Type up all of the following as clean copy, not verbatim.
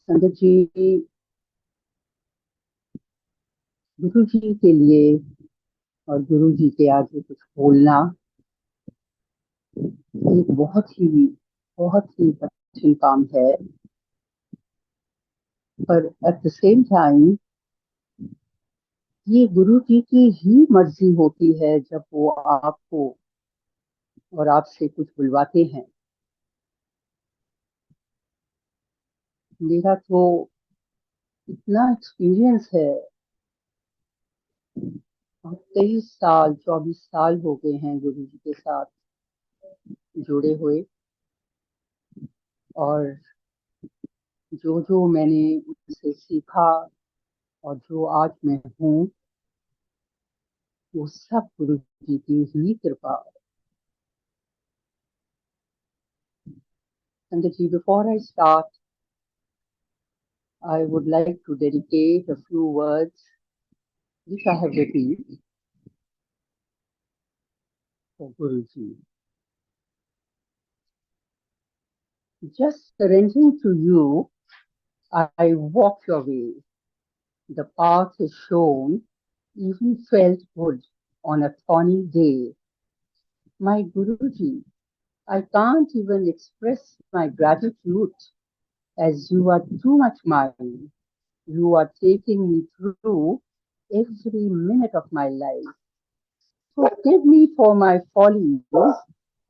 संगत जी, गुरु जी के लिए और गुरु जी के आगे कुछ बोलना एक बहुत ही कठिन काम है। पर एट द सेम टाइम ये गुरु जी की ही मर्जी होती है जब वो आपको और आपसे कुछ बुलवाते हैं। मेरा तो इतना एक्सपीरियंस है, और 23 साल 24 साल हो गए हैं गुरु जी के साथ जुड़े हुए। और जो जो मैंने उनसे सीखा और जो आज मैं हूँ, वो सब गुरु जी की ही कृपा। संगत जी, before I start, I would like to dedicate a few words which I have written for Guru Ji. Just surrendering to you, I walk your way. The path is shown, even felt good on a thorny day. My Guru Ji, I can't even express my gratitude as you are too much mine. You are taking me through every minute of my life. Forgive me for my follies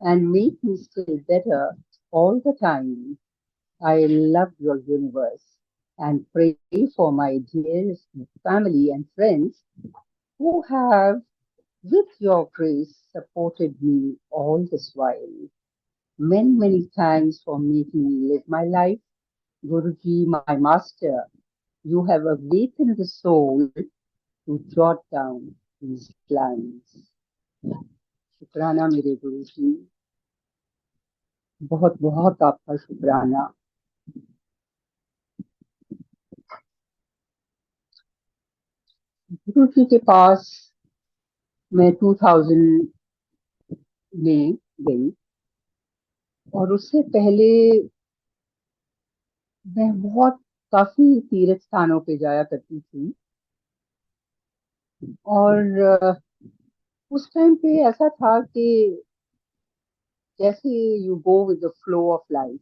and make me still better all the time. I love your universe and pray for my dearest family and friends who have, with your grace, supported me all this while. Many thanks for making me live my life. Guruji, my master, you have awakened the soul to jot down these lines. शुक्राना मेरे गुरु जी, बहुत बहुत आपका शुक्राना। गुरु जी के पास मैं 2000 में गई, और उससे पहले मैं बहुत काफी तीर्थ स्थानों पे जाया करती थी। और उस टाइम पे ऐसा था कि जैसे you go with the flow of life,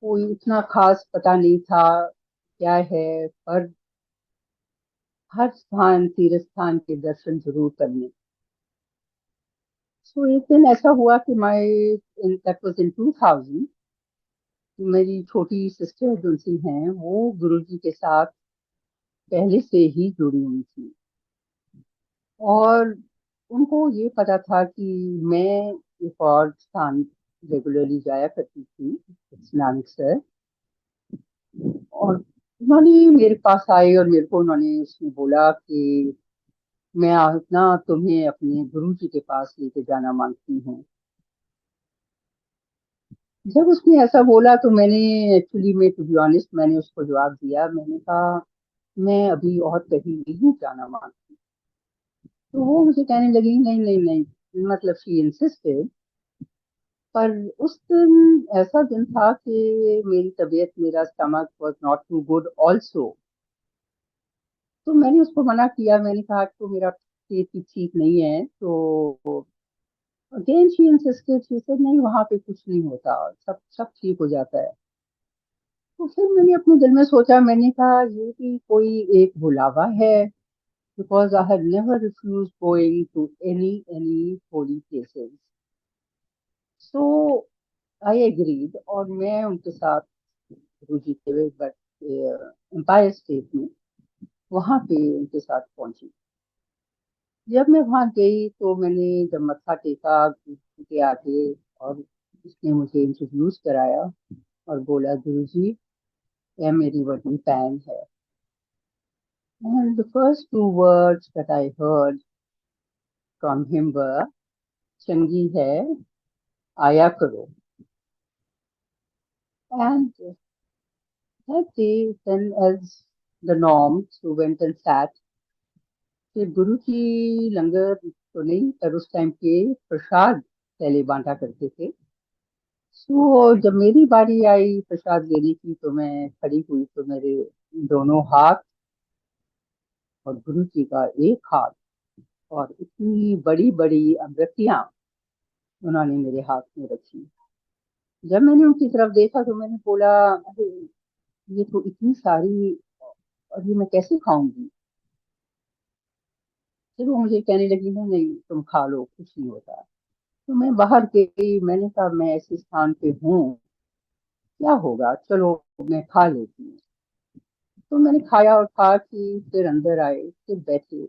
कोई इतना खास पता नहीं था क्या है, पर हर स्थान तीर्थ स्थान के दर्शन जरूर करने। सो एक दिन ऐसा हुआ कि माय दैट वाज इन 2000, मेरी छोटी सिस्टर जो सी हैं, वो गुरुजी के साथ पहले से ही जुड़ी हुई थी। और उनको ये पता था कि मैं एक और स्थान रेगुलरली जाया करती थी, नानक सर। और उन्होंने मेरे पास आए और मेरे को उन्होंने उसमें बोला कि मैं ना तुम्हें अपने गुरु जी के पास लेके जाना मांगती हूँ। जब उसने ऐसा बोला तो मैंने एक्चुअली में टू बी ऑनेस्ट मैंने उसको जवाब दिया, मैंने कहा मैं अभी और कहीं नहीं जाना मांगती। तो वो मुझे कहने लगी नहीं नहीं नहीं, मतलब शी इंसिस्टेड। पर उस दिन ऐसा दिन था कि मेरी तबीयत, मेरा stomach was not too good also. तो मैंने उसको मना किया, मैंने कहा तो मेरा पेट भी ठीक नहीं है। तो again she insisted, she said नहीं, वहां पे कुछ नहीं होता, सब सब ठीक हो जाता है। तो फिर मैंने अपने दिल में सोचा, मैंने कहा ये भी कोई एक बुलावा है, because I have never refuse going to any holy places. So I agreed, और मैं उनके साथ गुरु जी के बट एम्पायर स्टेट में वहां पे उनके साथ पहुंची। जब मैं वहां गई तो मैंने जब मत्था टेका गुरु जी के आगे, और उसने मुझे इंट्रोड्यूस कराया और बोला गुरु जी, यह मेरी बड़ी बहन है। And the first two words that I heard from him were, चंगी है, आया करो। And that day, then as the norm, so went and sat. फिर गुरु जी लंगर तो नहीं, पर उस टाइम के प्रसाद पहले बांटा करते थे। तो जब मेरी बारी आई प्रसाद लेने की, तो मैं खड़ी हुई तो मेरे दोनों हाथ और गुरु जी का एक हाथ और इतनी बड़ी बड़ी अमृतियां उन्होंने मेरे हाथ में रखी। जब मैंने उनकी तरफ देखा तो मैंने बोला, अरे ये तो इतनी सारी, और ये मैं कैसे खाऊंगी। फिर वो मुझे कहने लगी, नहीं नहीं तुम खा लो, कुछ नहीं होता। तो मैं बाहर गई, मैंने कहा मैं ऐसे स्थान पे हूँ, क्या होगा, चलो मैं खा लेती हूँ। तो मैंने खाया और खा के फिर अंदर आए, फिर बैठे।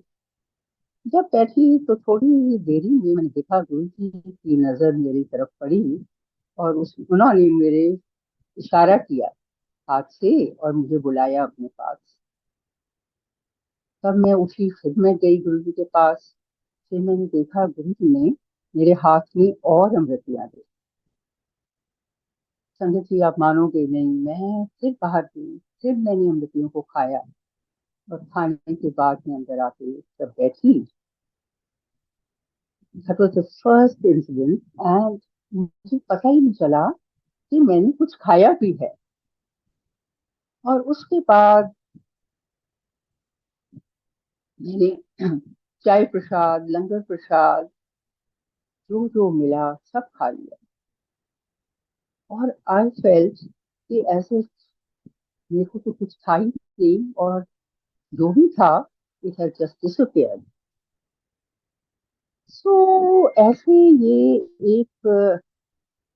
जब बैठी तो थोड़ी ही देरी में मैंने देखा गुरु जी की नजर मेरी तरफ पड़ी, और उस उन्होंने मेरे इशारा किया हाथ से और मुझे बुलाया अपने पास। तब मैं उठी, फिर मैं गई गुरु जी के पास। फिर मैंने देखा गुरु जी ने मेरे हाथ में और अमृतियां दी। संगत जी आप मानोगे नहीं, मैं फिर बाहर गई, फिर मैंने अमृतियों को खाया। और खाने के बाद मैं अंदर आके जब बैठी, that was the first incident, and मुझे पता ही नहीं चला कि मैंने कुछ खाया भी है। और उसके बाद मैंने चाय प्रसाद, लंगर प्रसाद, जो जो मिला सब खा लिया। और आई फेल्ट कि ऐसे मेरे को तो कुछ था ही नहीं, और जो भी था इट हैज जस्ट डिसअपियर्ड। सो ऐसे ये एक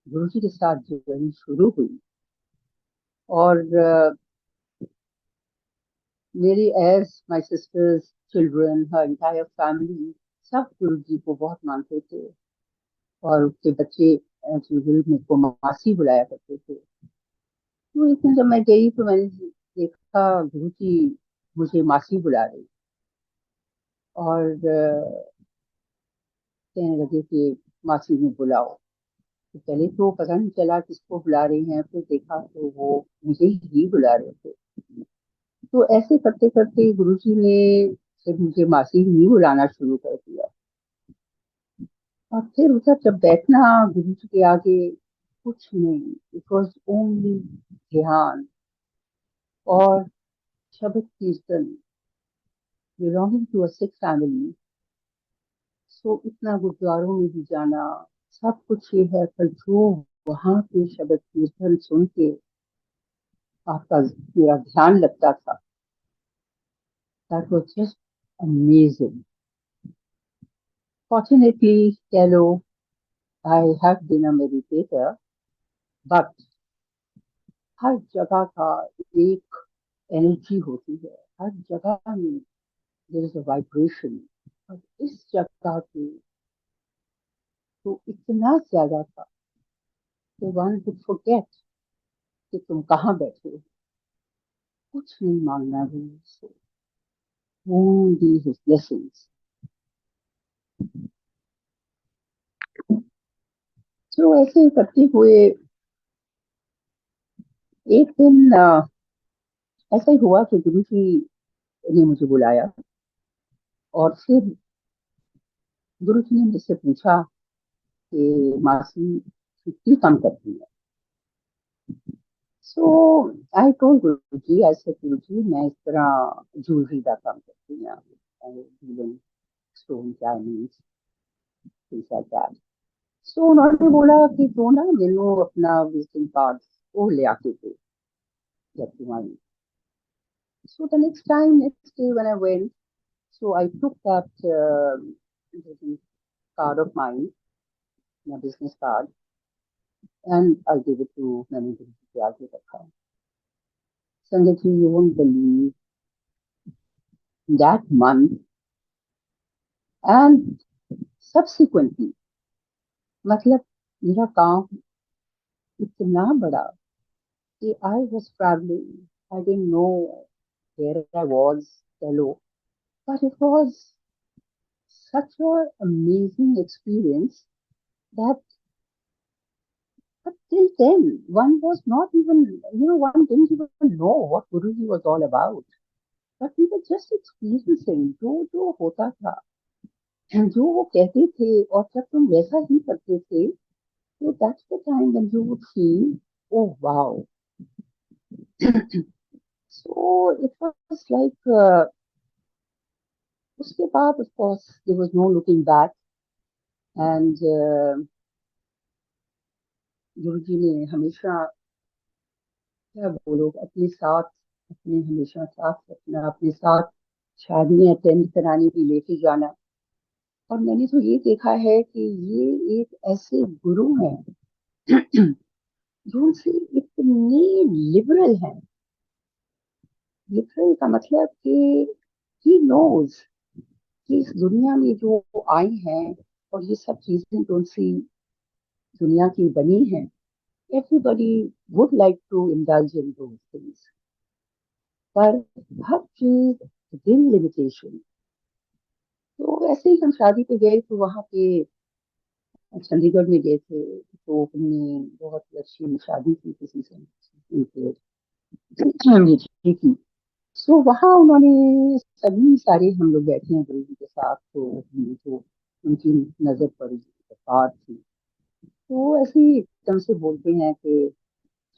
गुरु जी के साथ जर्नी शुरू हुई। और मेरी as my sister's children, her entire family, सब गुरु जी को बहुत मानते थे। और उसके बच्चे चिल्ड्रन मुझको मासी बुलाया करते थे। तो एक दिन जब मैं गई तो मैंने देखा गुरु जी मुझे मासी बुला रही, और कहने लगे कि मासी ने बुलाओ। तो पहले तो पता नहीं चला किसको बुला रही हैं, फिर देखा तो वो मुझे ही बुला रहे थे। तो ऐसे करते करते गुरुजी ने फिर मुझे मासी ही बुलाना शुरू कर दिया। और फिर उधर जब बैठना गुरुजी के आगे, कुछ नहीं, इट वॉज ओनली ध्यान और शब्द कीर्तन, belonging to a Sikh family. So इतना गुरुद्वारों में भी जाना, सब कुछ ये है, पर जो वहां के शब्द कीर्तन सुन के आपका मेरा ध्यान लगता था, that was just amazing. Fortunately कह लो, I have been a meditator, but हर जगह का एक एनर्जी होती है, हर जगह में देयर इज अ वाइब्रेशन। और इस जगह पे तो इतना ज्यादा था कि वन कुड फॉरगेट कि तुम कहाँ बैठे हो। कुछ नहीं मांगना है उससे, ओनली हिज ब्लेसिंग्स। तो ऐसे करते हुए एक दिन ऐसा ही हुआ कि गुरु जी ने मुझे बुलाया, और फिर गुरु जी ने मुझसे पूछा कि मासी कितनी काम करती है। सो आई टोल्ड गुरु जी, ऐसे गुरु जी मैं इस तरह ज्वेलरी का काम करती हूँ, stone diamonds, things like that. So उन्होंने बोला कि तो ना मेनू अपना विजिटिंग कार्ड वो ले आके दे जब तुम आई। So the next time, next day when I went, so I took that business card of mine, my business card, and I gave it to manager के आगे रखा। संगत जी, you won't believe, that month and subsequently, मतलब मेरा काम इतना बड़ा कि I was traveling, I didn't know where I was, hello, but it was such an amazing experience that. But till then, one was not even, one didn't even know what Guruji was all about. But we were just experiencing जो जो होता था, जो वो कहते थे, और जब तुम वैसा ही करते थे, So that's the time when you would feel, oh wow. So it was like उसके बाद of course there was no looking back and गुरु जी ने हमेशा क्या बोलो अपने साथ अपने हमेशा साथ रखना अपने साथ शादियां अटेंड करानी भी लेके जाना और मैंने तो ये देखा है कि ये एक ऐसे गुरु हैं जो से इतने लिबरल हैं लिबरल का मतलब कि ही नोज कि इस दुनिया में जो आए हैं और ये सब चीजें जो उनसी दुनिया की बनी हैं everybody would like to indulge in those things पर हर चीज विद लिमिटेशन तो ऐसे ही हम शादी पे गए तो वहां पे चंडीगढ़ में गए थे तो हमने बहुत ही अच्छी शादी की किसी से उनके जी की सो वहाँ उन्होंने सभी सारे हम लोग बैठे हैं गुरु जी के साथ तो हमें तो उनकी नजर पड़ी बात थी तो ऐसे ही एकदम से बोलते हैं कि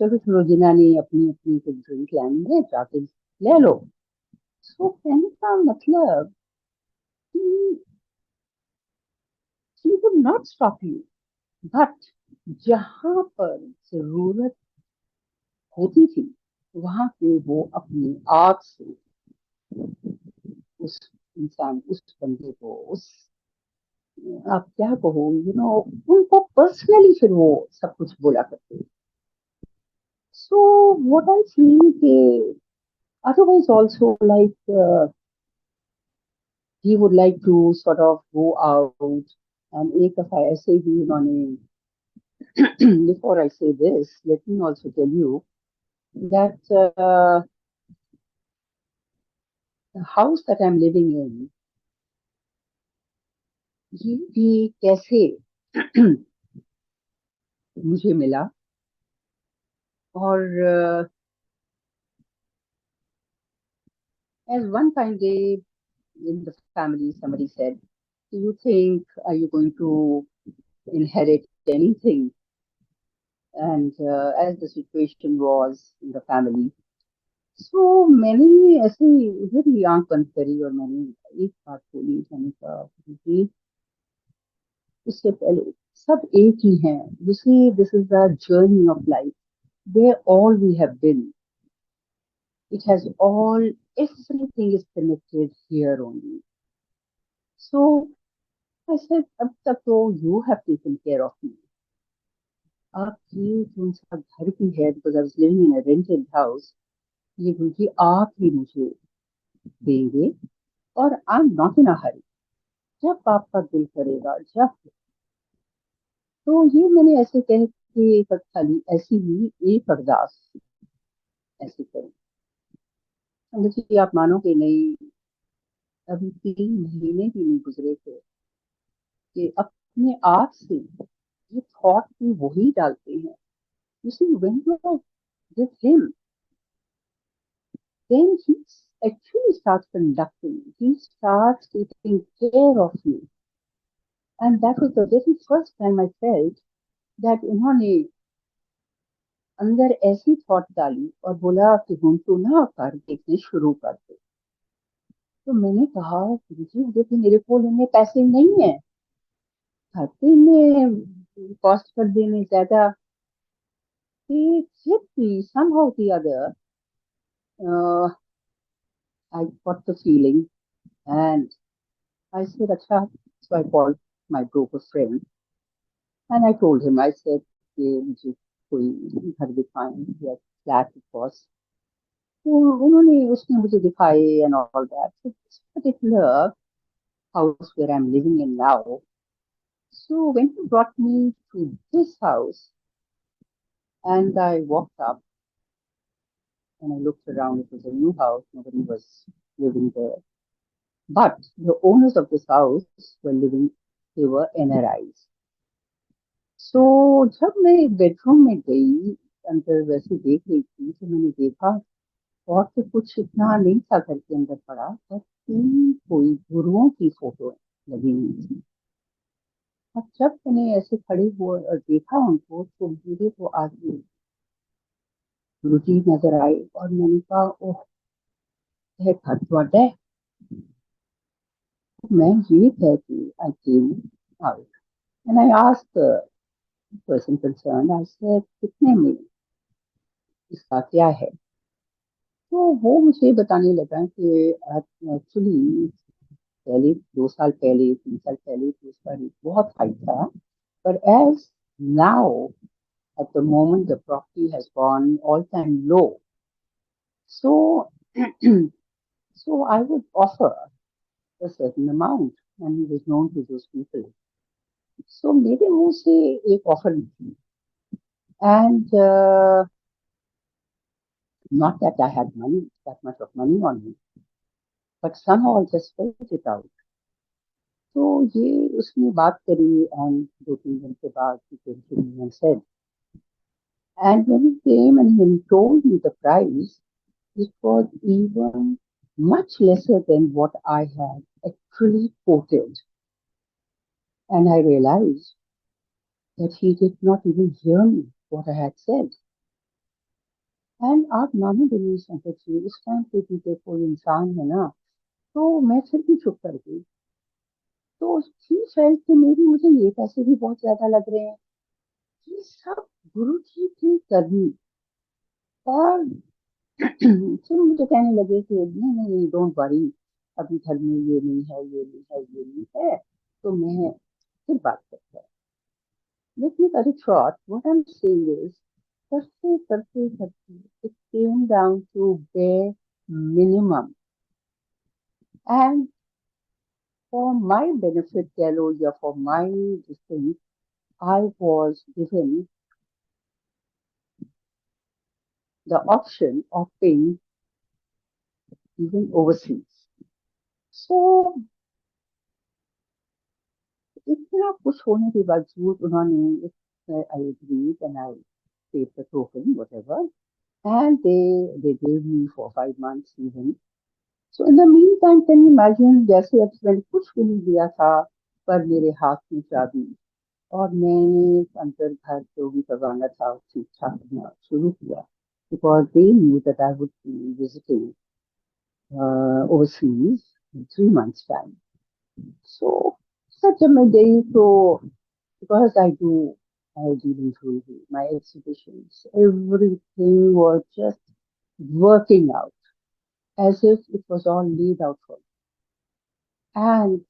चलो चलो जिन्होंने अपनी अपनी कुछ ड्रिंक लानी है जाके ले लो सो कहने का मतलब कि he would not stop you but जहां पर जरूरत होती थी वहां पे वो अपनी आग से उस इंसान उस बंदे को उस आप क्या कहो उनको पर्सनली फिर वो सब कुछ बोला करते सो व्हाट आई फील के otherwise also like he would like to sort of go out and एक दफा ऐसे ही उन्होंने before I say this let me also tell you that the house that I'm living in ये भी कैसे मुझे मिला और as one fine day in the family somebody said do you think are you going to inherit anything and as the situation was in the family so मैंने ऐसे इधर ही आंख बंद करी और मैंने एक बात बोली मैंने कहा कि उससे पहले सब एक ही हैं you see this is the journey of life where all we have been it has all everything is connected here only so I said अब तक तो you have taken care of me आप ये जो सा घर भी है because I was living in a rented house ये क्योंकि आप ही मुझे देंगे और आई एम नॉट इन अ हरी जब आपका दिल करेगा जब तो ये मैंने ऐसे कह के खाली ऐसी ही एक अरदास ऐसे करी जी आप मानोगे नहीं अभी 3 महीने भी नहीं गुजरे थे कि अपने आप से ये थॉट भी वही डालते हैं you see when you are with him then he actually starts conducting he starts taking care of you and that was the very first time I felt that उन्होंने अंदर ऐसी थॉट डाली और बोला कि हम तो ना कर देखने शुरू कर दे तो मैंने कहा गुरुजी मुझे तो मेरे को इतने पैसे नहीं है खाते में कॉस्ट कर देने ज्यादा कि फिर भी somehow the other I got the feeling and I said अच्छा so I called my broker friend and I told him I said कि मुझे कोई घर दिखाएं या फ्लैट cost तो उन्होंने उसने मुझे दिखाए and all that so this particular house where I'm living in now so when he brought me to this house and I walked up and I looked around it was a new house nobody was living there but the owners of this house were living they were NRIs so जब मैं bedroom में गई अंदर वैसे देख रही थी तो मैंने देखा और तो कुछ इतना नहीं था घर के अंदर पड़ा पर 3 कोई गुरुओं की फोटो लगी हुई थी और जब मैंने ऐसे खड़े हुए और देखा उनको तो मुझे तो आगे गुरुजी नजर आए और मैंने कहा ओह है खतवट मैं ये है कि I came out and I asked the person concerned I said कितने में इसका क्या है। तो वो मुझे बताने लगा कि एक्चुअली पहले 2 साल पहले 3 साल पहले तो उसका रेट बहुत हाई था पर as now at the moment the property has gone all time low so so I would offer a certain amount and he was known to those people so मेरे मुंह से एक ऑफर निकली and not that I had money that much of money on me but somehow I just felt it out तो ये उसने बात करी and 2-3 दिन के बाद he came to me and said and when he came and when he told me the price it was even much lesser than what I had actually quoted. And I realized that he did not even hear me, what I had said. And आप मानो दिनेश शंकर जी उस time पे भी कोई इंसान है ना तो मैं फिर भी चुप कर गई तो ही फेल्ट कि मेरी मुझे ये पैसे भी बहुत ज्यादा लग रहे हैं ये सब गुरु जी की करनी और फिर मुझे कहने लगे कि नहीं नहीं नहीं डोंट वरी अभी घर में ये नहीं है ये नहीं है ये नहीं है तो मैं फिर बात करता है let me cut it short what I am saying is करते करते करते it came down to bare minimum and for my benefit कह लो या for my this thing I was given the option of paying even overseas so इतना कुछ होने के बावजूद उन्होंने आई agreed and I paid the token whatever and they gave me for 5 months even so in the meantime can you imagine जैसे अब मैंने कुछ भी नहीं दिया था पर मेरे हाथ में चाबी और मैंने अंदर घर जो भी करवाना था ठीक ठाक करना शुरू किया because they knew that I would be visiting overseas in 3 months time so such a day so because I do in jewelry, my exhibitions, everything was just working out as if it was all laid out for me. And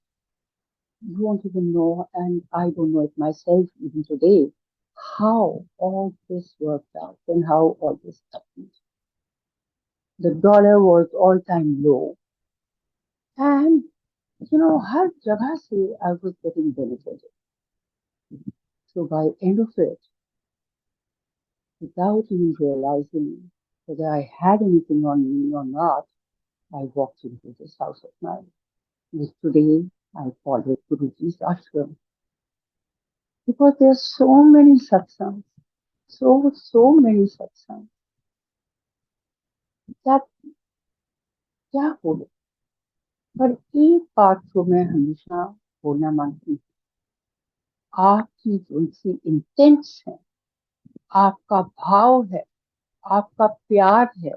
you won't even know, and I don't know it myself even today, how all this worked out and how all this happened. The dollar was all time low, and हर जगह से I was getting benefited. So by end of it, without even realizing whether I had anything on me or not, I walked into this house of mine, which today I call it Guruji's ashram. Because there's so many satsangs, so many satsangs that क्या बोले पर एक बात जो मैं हमेशा बोलना मानती हूँ आपकी जो उनसी इंटेंस है आपका भाव है आपका प्यार है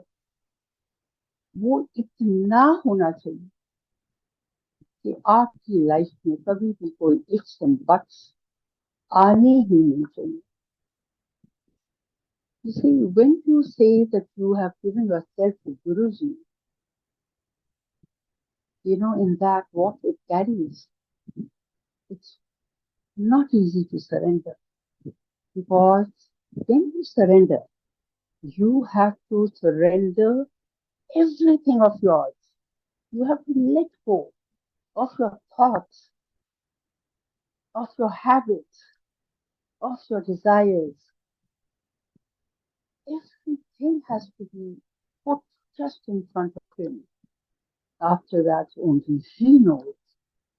वो इतना होना चाहिए कि आपकी लाइफ में कभी भी कोई इफ्स एंड बट्स आने ही नहीं चाहिए You see, when you say that you have given yourself to Guruji, in that what it carries, it's not easy to surrender because when you surrender, you have to surrender everything of yours. You have to let go of your thoughts, of your habits, of your desires. Everything has to be put just in front of him. After that, only he knows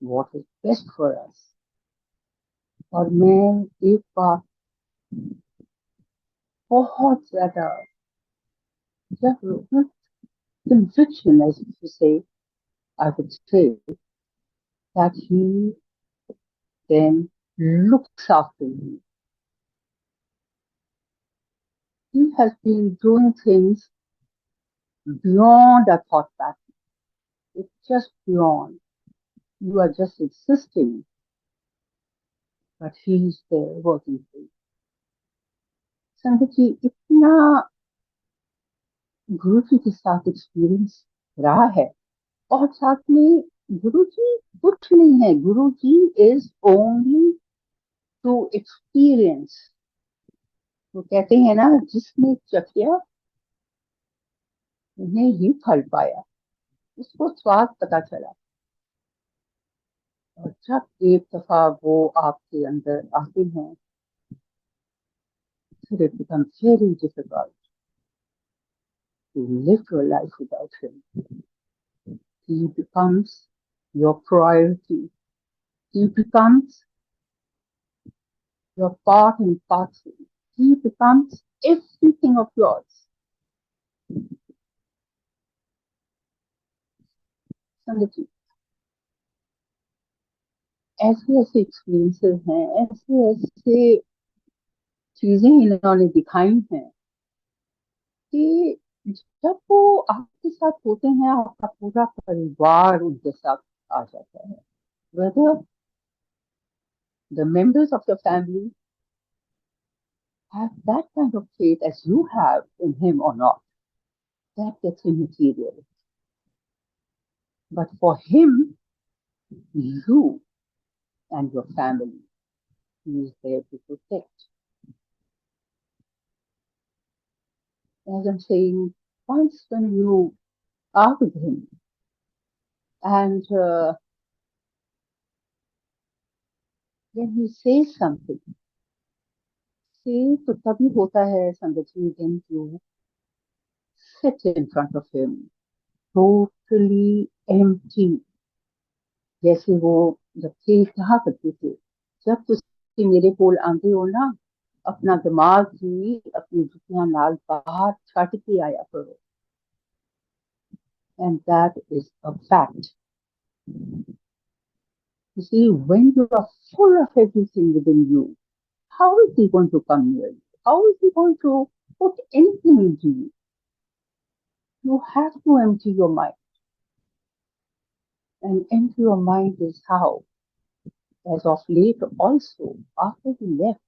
what is best for us. और मैं एक बार बहुत ज्यादा जब conviction as you say I would say that he then looks after you. He has been doing things beyond a thought pattern. It's just beyond. You are just existing, but he's there working for you. संगत जी इतना गुरु जी के साथ experience रहा है, और साथ में गुरु जी कुछ नहीं है, गुरु जी इज ओनली टू एक्सपीरियंस। वो कहते हैं ना, जिसने चखिया उन्हें ही फल पाया, उसको स्वाद पता चला। और जब एक दफा वो आपके अंदर आते हैं, फिर it becomes very difficult to live your life without him. He becomes your priority. He becomes your part and parcel. He becomes everything of yours. संगत जी, ऐसे ऐसे एक्सपीरियंसेस हैं, ऐसे ऐसे चीजें इन्होंने दिखाई हैं कि जब वो आपके साथ होते हैं, आपका पूरा परिवार उनके साथ आ जाता है। Whether the members of your family have that kind of faith as you have in him or not, that gets immaterial. But for him, you and your family, he is there to protect. As I'm saying, once when you are with him and when he says something, say तो तभी होता है संगत जी, when you sit in front of him, totally empty. जैसे वो जब थे कहा करते थे, जब तुसी मेरे कोल आंदे हो ना, अपना दिमाग ही अपनी जुतियां नाल बाहर छट के आया करो। And that is a fact. You see, when you are full of everything within you, how is he going to come near you? How is he going to put anything into you? You have to empty your mind. And empty your mind is how? As of late also, after he left,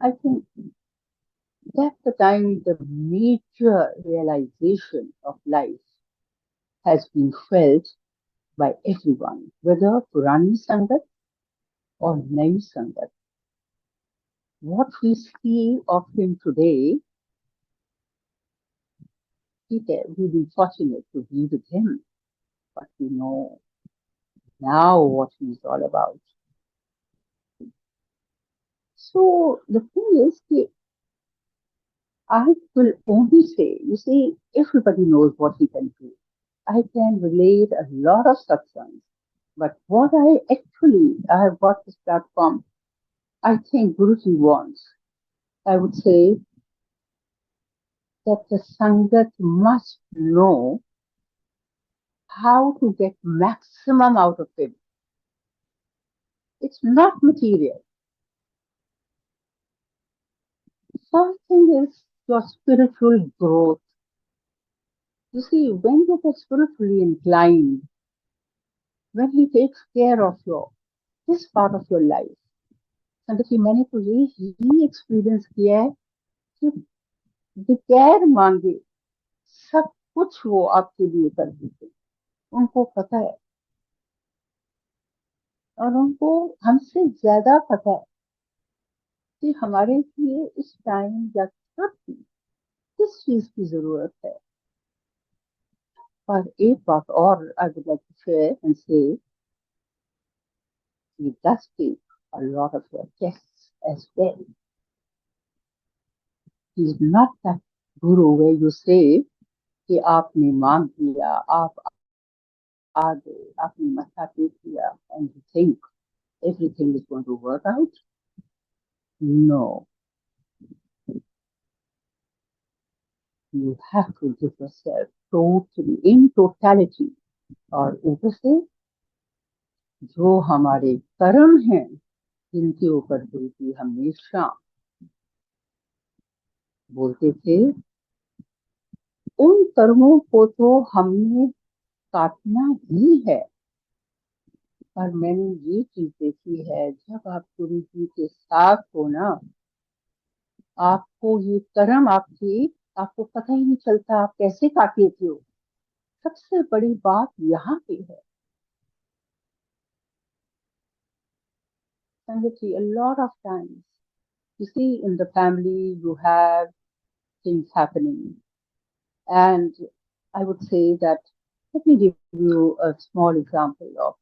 I think that's the time the major realization of life has been felt by everyone, whether Purani Sangat or Nai Sangat. What we see of him today, we've been fortunate to be with him, but we know now what he's all about. So the thing is that I will only say, you see, everybody knows what he can do. I can relate a lot of satsangs, but what I have got this platform, I think Guruji wants. I would say that the Sangat must know how to get maximum out of it. It's not material. Something is your spiritual growth. You see, when you get spiritually inclined, when he takes care of this part of your life, संगत जी मैंने तो ये ही experience किया है कि बगैर मांगे सब कुछ वो आपके लिए कर देते, उनको पता है, और उनको हमसे ज्यादा पता है कि हमारे लिए इस टाइम या कब भी किस चीज की जरूरत है। पर एक बात और I would like to share and say, he does take a lot of your tests as well. He's not that guru where you say कि आपने मांग लिया, आप आ गए, आपने मत्था टेक लिया, and you think everything is going to work out. No. You have to give yourself totally, in totality. और ऊपर से जो हमारे कर्म हैं, जिनके ऊपर गुरुजी हमेशा बोलते थे, उन कर्मों को तो हमने काटना ही है। पर मैंने ये चीज देखी है, जब आप गुरु जी के साथ हो ना, आपको ये कर्म आपको पता ही नहीं चलता आप कैसे काट लेते हो। सबसे बड़ी बात यहाँ पे है संगत जी, a lot of times you see in the family you have things happening, and I would say that, let me give you a small example of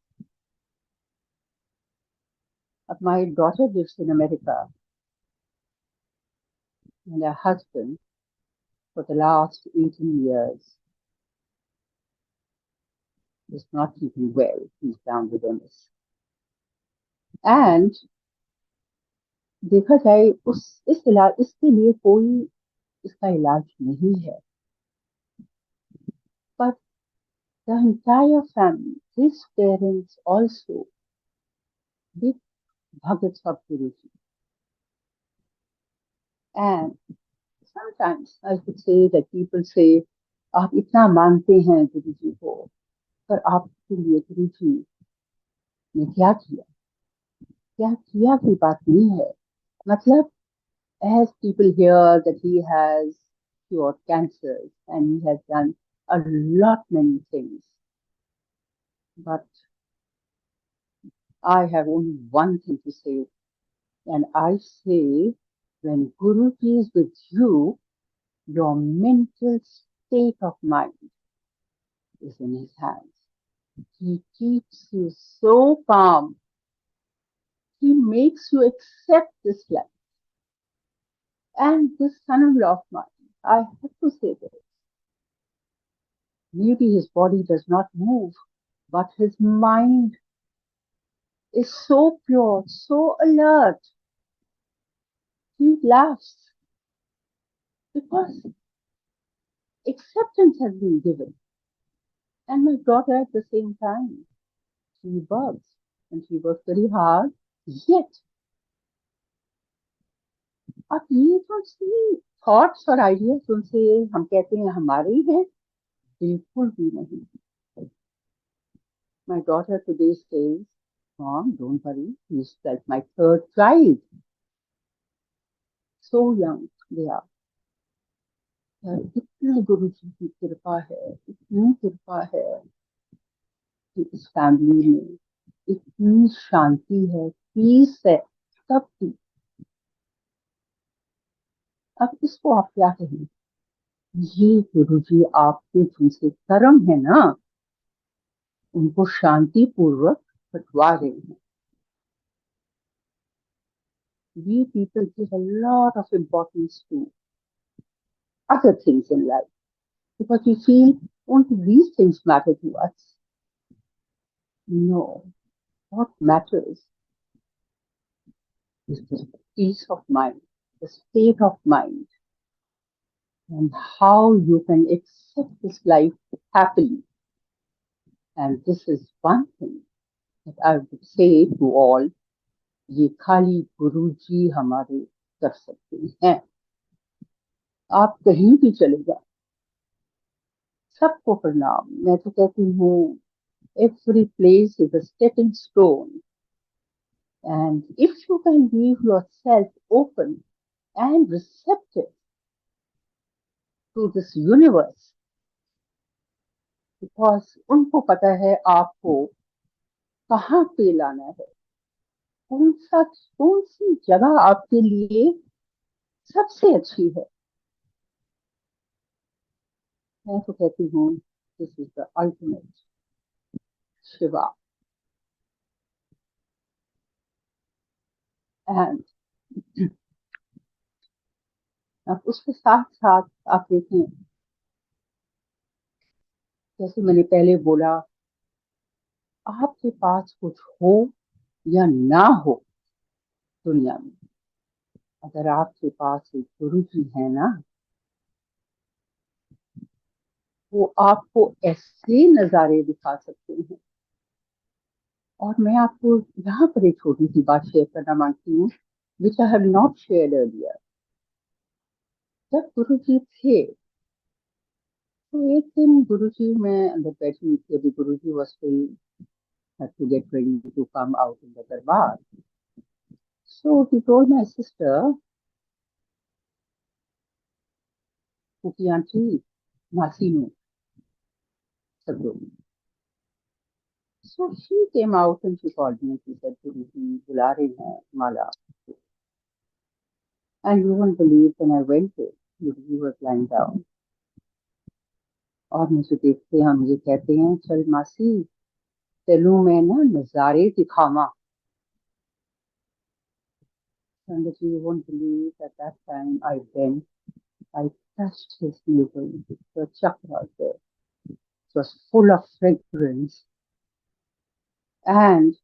my daughter lives in America, and her husband for the last 18 years is not keeping well. He's down with MS. And देखा जाए इसके लिए कोई इसका इलाज नहीं है, but the entire family, his parents also, big bhagats of Guruji. And sometimes I could say that people say, आप इतना मानते हैं गुरुजी को, पर आपके लिए गुरुजी ने क्या किया की बात नहीं है। मतलब, as people hear that he has cured cancers and he has done a lot many things, but I have only one thing to say, and I say, when Guruji is with you, your mental state of mind is in his hands. He keeps you so calm. He makes you accept this life. And this son-in-law of mine, I have to say this, maybe his body does not move, but his mind is so pure, so alert. He laughs because acceptance has been given. And my daughter at the same time, she works and she works very hard. Yet, अब ये जो सी thoughts और ideas उनसे हम कहते हैं हमारे ही हैं, बिल्कुल भी नहीं। My daughter today says, Mom, don't worry, he's like my third child. So young they are. इतनी गुरु जी की कृपा है, इतनी कृपा है कि इस फैमिली में इतनी शांति है, पीस है, सब की। अब इसको आप क्या कहें? ये गुरु जी आपके जिनसे कर्म है ना, उनको शांति पूर्वक बंटवा रहे हैं। We people give a lot of importance to other things in life because we feel only these things matter to us. No, what matters is the peace of mind, the state of mind, and how you can accept this life happily. And this is one thing that I would say to all, ये खाली गुरु जी हमारे कर सकते हैं। आप कहीं भी चले जाओ, सबको प्रणाम। मैं तो कहती हूँ, every place is a stepping stone, and if you can leave yourself open and receptive to this universe, because उनको पता है आपको कहाँ पे लाना है, कौन सी जगह आपके लिए सबसे अच्छी है। मैं तो कहती हूँ, this is the ultimate Shiva. And अब उसके साथ साथ आप देखें, जैसे मैंने पहले बोला, आपके पास कुछ हो या ना हो दुनिया में, अगर आपके पास एक गुरु जी है ना, वो आपको ऐसे नजारे दिखा सकते हैं, और मैं आपको यहाँ पर एक छोटी सी बात शेयर करना मांगती हूँ, which I have not shared earlier. जब गुरु जी थे, तो एक दिन गुरु जी, मैं अंदर बैठी हुई थी, अभी गुरु जी was to get ready to come out in the darbar. So he told my sister, Cookie Aunty, Masinu, Sabro. So she came out and she called me and she said, Guru ji, bula rahe hain, Mala. And you won't believe when I went there, Guru ji was lying down. और मुझे देखते हैं, मुझे कहते हैं, चल मासी, तेलू मैं ना नजारे दिखावा। Sangat ji, you won't believe at that time I went, I touched his navel, the chakra there. It was full of fragrance. And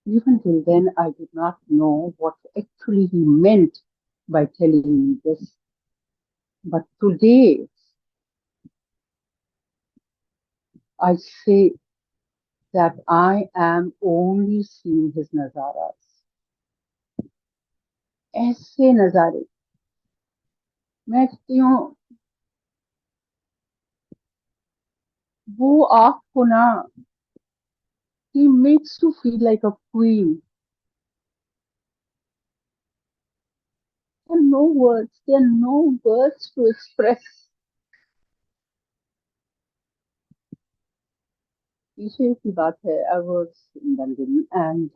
even till then, I did not know what actually he meant by telling me this. But today, I say that I am only seeing his nazaras. ऐसे नजारे मैं कहती हूँ, वो आपको ना, he makes you feel like a queen. There are no words. There are no words to express. पीछे की बात है, I was in London and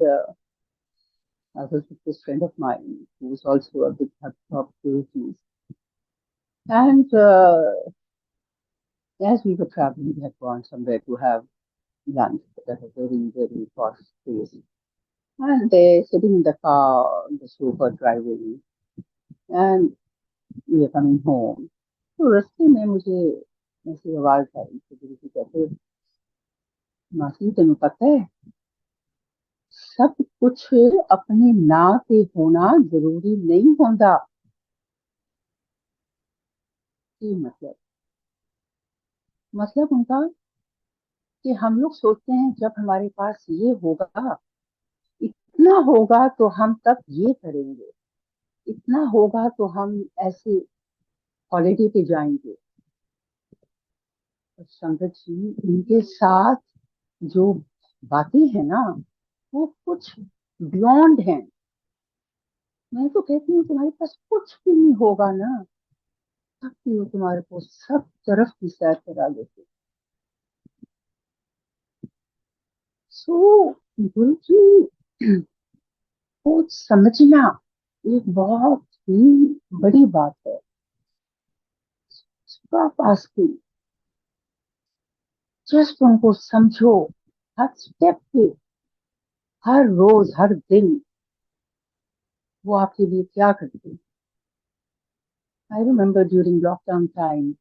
I was with this friend of mine who was also a big top Gurus. And as we were traveling, we had gone somewhere to have lunch at a very, very posh place. And they sitting in the car, on the sofa driving, and we were coming home. तो रास्ते में मुझे ऐसी आवाज आई तो गुरु जी कहते, मासी तेन पता है, सब कुछ अपने ना ते होना जरूरी नहीं होता। ये मतलब उनका कि हम लोग सोचते हैं जब हमारे पास ये होगा, इतना होगा तो हम तब ये करेंगे, इतना होगा तो हम ऐसे हॉलिडे पे जाएंगे। और संगत जी, इनके साथ जो बातें हैं ना, वो कुछ बियॉन्ड हैं। मैं तो कहती हूँ तुम्हारे पास कुछ भी नहीं होगा ना, तब भी वो तुम्हारे को सब तरफ की सैर करा देते। सो गुरु जी को समझना एक बहुत ही बड़ी बात है। स्टॉप आस्किंग, जस्ट उनको समझो, हर स्टेप पे, हर रोज, हर दिन वो आपके लिए क्या करते हैं। I remember during lockdown time,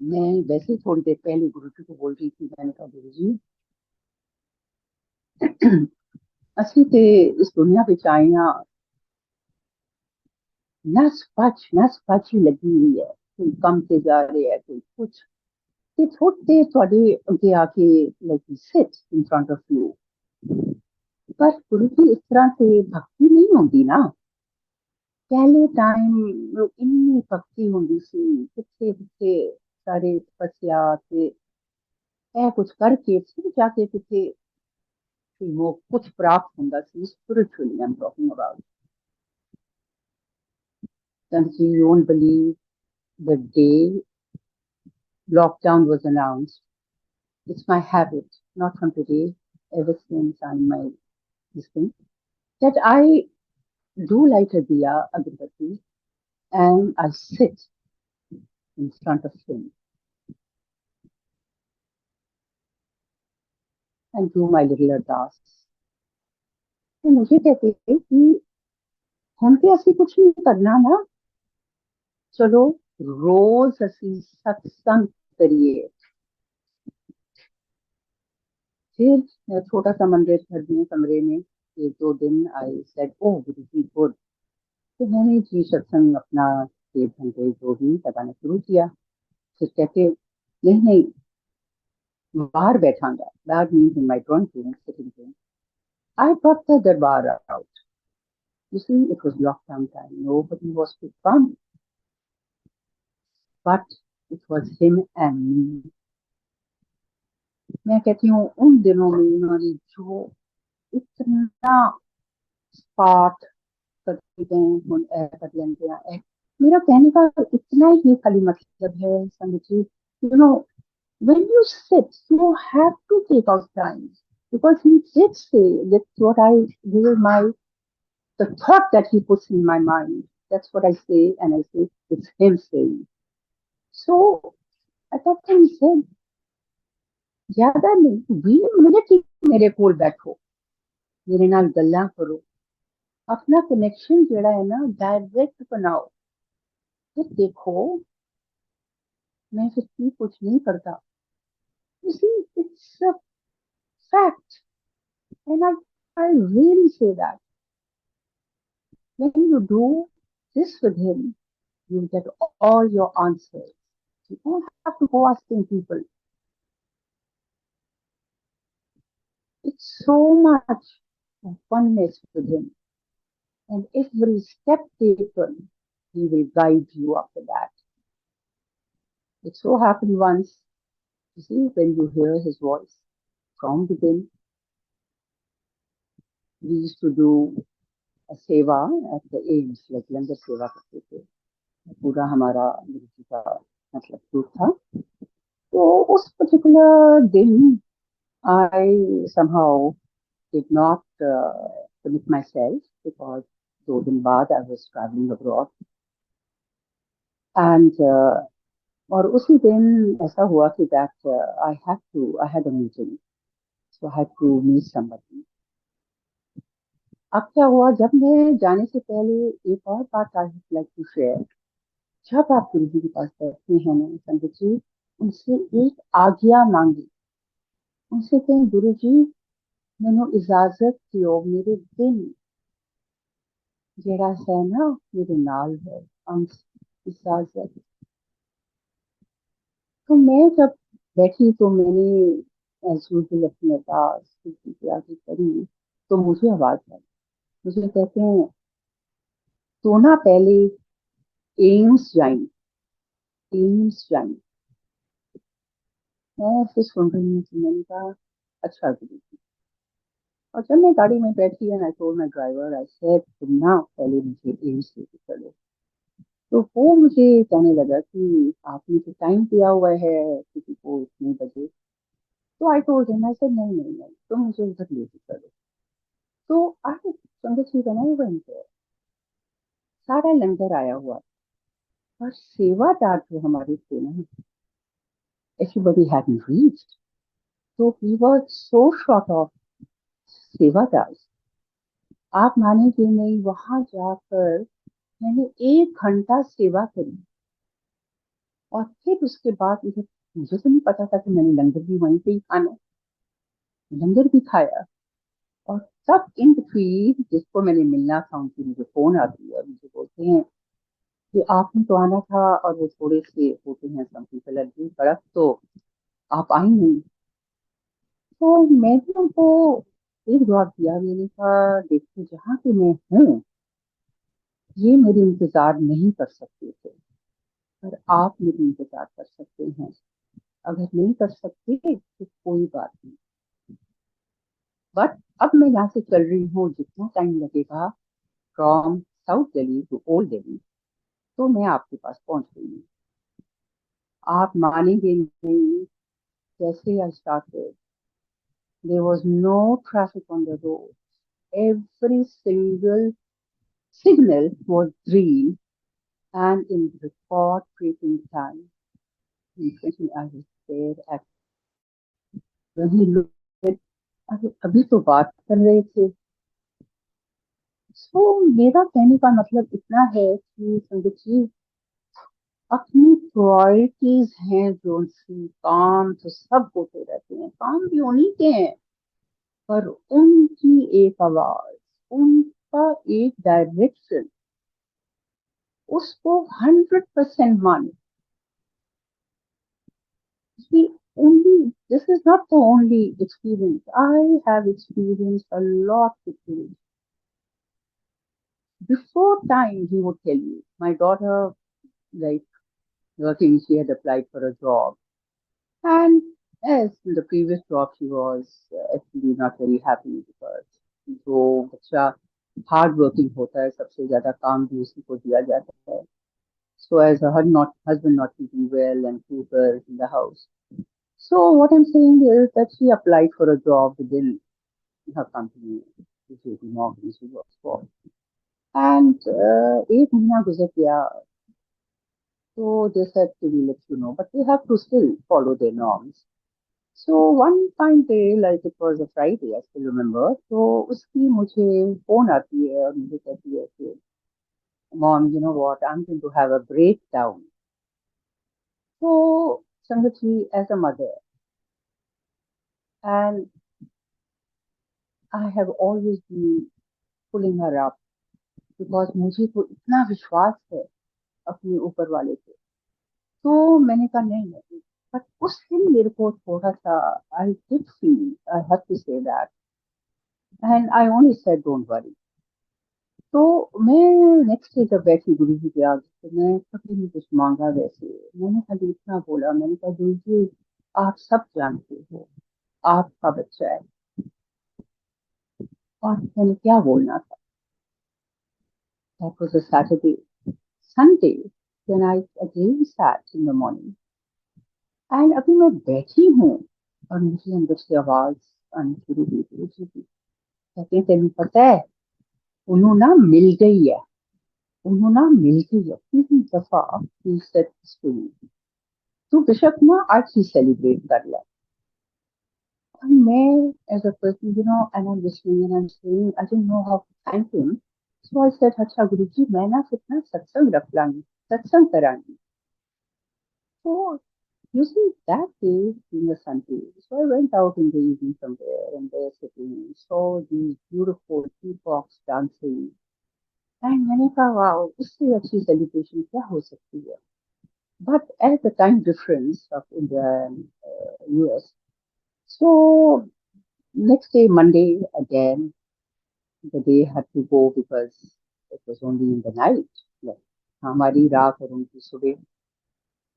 मैं वैसे ही थोड़ी देर पहले गुरु जी को बोल रही थी, मैंने कहा गुरु जी असली ते इस दुनिया ਵਿੱਚ ਆਈਆਂ ਨਸ ਪਚ ਹੀ ਲੱਗੀ ਹੋਈ ਹੈ, ਕੋਈ ਕੰਮ ਤੇ ਜਾ ਰਿਹਾ ਹੈ, ਕੋਈ ਕੁਛ, ਤੇ ਥੋੜੇ ਤੁਹਾਡੇ ਅੱਗੇ ਆ ਕੇ like sit in front of you. ਪਰ ਗੁਰੂ ਜੀ ਇਸ ਤਰ੍ਹਾਂ ਤੇ ਭਗਤੀ ਨਹੀਂ ਹੁੰਦੀ ਨਾ। ਪਹਿਲੇ ਟਾਈਮ ਇੰਨੀ ਭਗਤੀ ਹੁੰਦੀ ਸੀ, ਕਿੱਥੇ ਕਿੱਥੇ ਸਾਰੇ ਤਪੱਸਿਆ ਤੇ ਇਹ ਕੁਝ ਕਰਕੇ ਫਿਰ ਜਾ ਕੇ ਕਿਤੇ कुछ प्राप्त होता सी spiritually I'm talking about. And you won't believe the day lockdown was announced. It's my habit, not from today, ever since I'm my this thing, that I do light a diya, agarbatti, and I sit in front of him and do my little ardas. तो मुझे कहते हैं कि हम पे ऐसी कुछ नहीं करना ना, चलो रोज असी सत्संग करिए। फिर छोटा सा मंदिर घर में कमरे में, एक दो दिन I said O Guru ji good. तो मैंने जी सत्संग अपना 1 घंटे जो भी लगाना शुरू किया। फिर कहते नहीं नहीं, बाहर बैठांगा, that means in my drawing room, sitting room. I brought the darbar out. You see, it was lockdown time. Nobody was to come, but it was him and me. मैं कहती हूँ उन दिनों में उन्होंने जो इतना पाठ करते गए कर लेते हैं। मेरा कहने का इतना ही खाली मतलब है Sangat ji, you know, when you sit, you have to take out time, because he did say that's what I give my the thought that he puts in my mind. That's what I say, and I say it's him saying. So at that time he said, ज्यादा नहीं, 20 minute ही मेरे कोल बैठो, मेरे नाल गल्लां करो, अपना connection जेड़ा है ना डायरेक्ट बनाओ, फिर देखो मैं फिर भी कुछ नहीं करता। You see, it's a fact, and I really say that when you do this with him, you get all your answers. You don't have to go asking people. It's so much of oneness with him, and every step taken, he will guide you after that. It so happened once, you see, when you hear his voice from within, we used to do a seva at the aims, like लंगर सेवा करते थे, पूरा हमारा गुरु जी का मतलब group था। तो उस पर्टिकुलर दिन I somehow did not commit myself because 2 दिन बाद I was traveling abroad, and और उसी दिन ऐसा हुआ कि that I had a meeting, so I had to meet somebody. अब क्या हुआ, जब मैं जाने से पहले एक और बात I would like to share. जब आप गुरु जी के पास बैठते हैं ना संगत जी, उनसे एक आज्ञा मांगी, उनसे कहें गुरु जी मैनू इजाजत दियो, मेरे दिल जेड़ा है ना मेरे नाल है, अंश इजाजत। तो मैं जब बैठी तो मैंने एज यूजुअल अपनी अरदास गुरु जी के आगे करी, तो मुझे आवाज आई, मुझे कहते हैं तो ना पहले एम्स जाई, एम्स जाई। मैं फिर सुन रही हूँ कि मैंने कहा अच्छा गुरु जी। और जब मैं गाड़ी में बैठी and I told my driver, I said तुम ना पहले मुझे एम्स लेके चलो। तो वो मुझे कहने लगा कि आपने तो टाइम दिया हुआ है किसी को इतने बजे। तो I told him, I said नहीं नहीं नहीं, तुम मुझे उधर लेके चलो। तो आई संगत जी बनाए हुए थे, सारा लंगर आया हुआ था, और सेवादार जो हमारे थे ना, everybody hadn't reached, so we were so short of सेवादार। आप मानेंगे नहीं, वहां जाकर मैंने 1 घंटा सेवा करी, और फिर उसके बाद मुझे तो नहीं पता था कि मैंने लंगर भी वहीं पे ही खाना, लंगर भी खाया। और तब इन बिटवीन जिसको मैंने मिलना था उनकी मुझे फोन आती है और मुझे बोलते हैं कि आपने तो आना था और वो थोड़े से होते हैं सम पीपल एग्री कड़क, तो आप आई नहीं। तो मैंने उनको एक जवाब दिया, मैंने कहा देखो जहाँ पे मैं हूँ ये मेरी इंतजार नहीं कर सकते थे, पर आप मेरी इंतजार कर सकते हैं। अगर नहीं कर सकते तो कोई बात नहीं, बट अब मैं यहाँ से चल रही हूँ, जितना टाइम लगेगा from south Delhi to old Delhi, तो मैं आपके पास पहुंच गई हूँ। आप मानेंगे नहीं, जैसे I started there was no traffic on the road, every single signal was green, and in record breaking time, I was there at वही लोग अभी तो बात कर रहे थे। सो मेरा कहने का मतलब इतना है कि संगत जी अपनी प्रायोरिटीज हैं जो सी, काम तो सब होते रहते हैं, काम भी उन्हीं के हैं, पर उनकी एक आवाज, उनका एक डायरेक्शन, उसको 100% माने। See, only this is not the only experience. I have experienced a lot with him. Before time, he would tell you, my daughter, like working, she had applied for a job. And as in the previous job, she was actually not very happy because जो बच्चा hard working होता है सबसे ज्यादा काम भी उसी को दिया जाता है. So as a husband not keeping well and tutors in the house. So what I'm saying is that she applied for a job within her company, the JP Morgan she works for. And एक महीना गुजर गया. So they said to me, let you know, but they have to still follow their norms. So one fine day, like it was a Friday, I still remember. तो उसकी मुझे phone आती है और मुझे कहती है कि Mom, you know what? I'm going to have a breakdown. So Sangati, as a mother, and I have always been pulling her up because मुझे तो इतना विश्वास है अपने ऊपर वाले पे. तो मैंने कहा नहीं नहीं. बट उस दिन मेरे को थोड़ा सा I did feel, I have to say that, and I only said don't worry. तो मैं नेक्स्ट डे जब बैठी गुरु जी के आगे तो मैं कभी नहीं कुछ मांगा वैसे. मैंने खाली इतना बोला, मैंने कहा गुरु जी आप सब जानते हो आपका बच्चा है. और मैंने क्या बोलना था. That was a Saturday. Sunday, then I again sat in the morning. And अभी मैं बैठी हूँ और मुझे अंदर से आवाज आनी शुरू हुई गुरु जी की. कहते हैं तेन पता है उन्होंने ना मिल गई है. उन्होंने ना मिल गई है. तीसरी दफा he said this to me. तू बेशक ना आज ही सेलिब्रेट कर ले. और मैं as a person, you know, and I'm listening and I'm saying I didn't know how to thank him. So I said, अच्छा गुरु जी मैं ना फिर ना सत्संग रख लांगी, सत्संग करांगी. So you see that day being a Sunday, so I went out in the evening somewhere and there sitting, saw these beautiful peacocks dancing. And मैंने कहा wow, इससे अच्छी celebration क्या हो सकती है. But at the time difference of India and US, so next day Monday again, the day had to go because it was only in the night. Like हमारी रात और उनकी सुबह.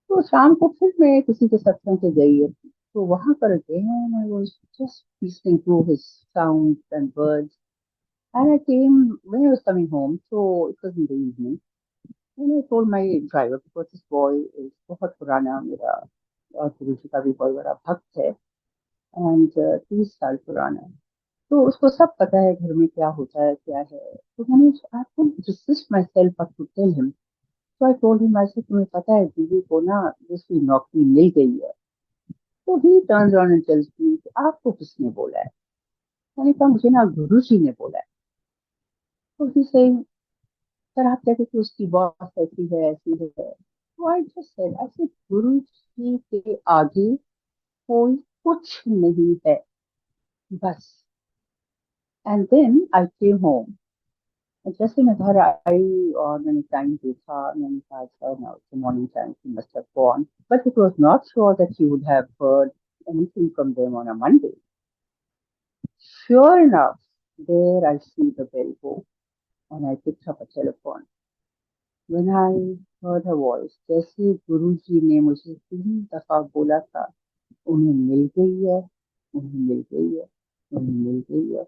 तो शाम को फिर मैं किसी के सत्संग से गई. तो वहां पर again I was just listening to his sounds and words. And I came when I was coming home, so it was in the evening. And I told my driver because this boy is बहुत पुराना मेरा और गुरु जी का भी बहुत बड़ा भक्त है. एंड 30 साल पुराना है. तो उसको सब पता है घर में क्या होता है क्या है. तो मैंने I could resist my self to tell him. तो आई टोल्ड हिम ऐसे तुम्हें पता है दीदी को ना दूसरी नौकरी मिल गई है. तो ही turns around and tells me आपको किसने बोला है. मैंने कहा मुझे ना गुरु जी ने बोला है. तो ही सेइंग सर आप कहते कि उसकी बॉस ऐसी है ऐसी है. तो आई जस्ट सेड ऐसे गुरु जी के आगे कोई कुछ नहीं है बस. And then I came home. जैसे मैं घर आई और मैंने टाइम देखा, मैंने कहा अच्छा now it's the morning time, she must have gone. But it was not sure that she would have heard anything from them on a Monday. Sure enough, there I see the bell go and I picked up a telephone. When I heard her voice, जैसे गुरु जी ने मुझे 3 दफा बोला था उन्हें मिल गई है, उन्हें मिल गई है, उन्हें मिल गई है.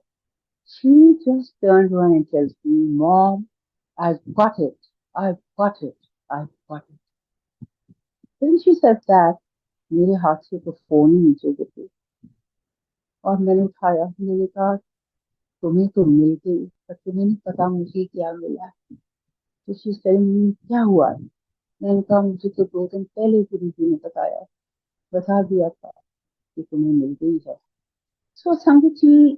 She just turned around and tells me, Mom, I've got it. I've got it. I've got it. When she said that, मेरे हाथ से तो फोन ही नीचे गिर. और मैंने उठाया. मैंने कहा तुम्हें तो मिल गई पर तुम्हें नहीं पता मुझे क्या मिला. तो शी सेइंग क्या हुआ. मैंने कहा मुझे तो 2 दिन पहले गुरु जी ने बता दिया था कि तुम्हें मिल गई है. So संगत जी,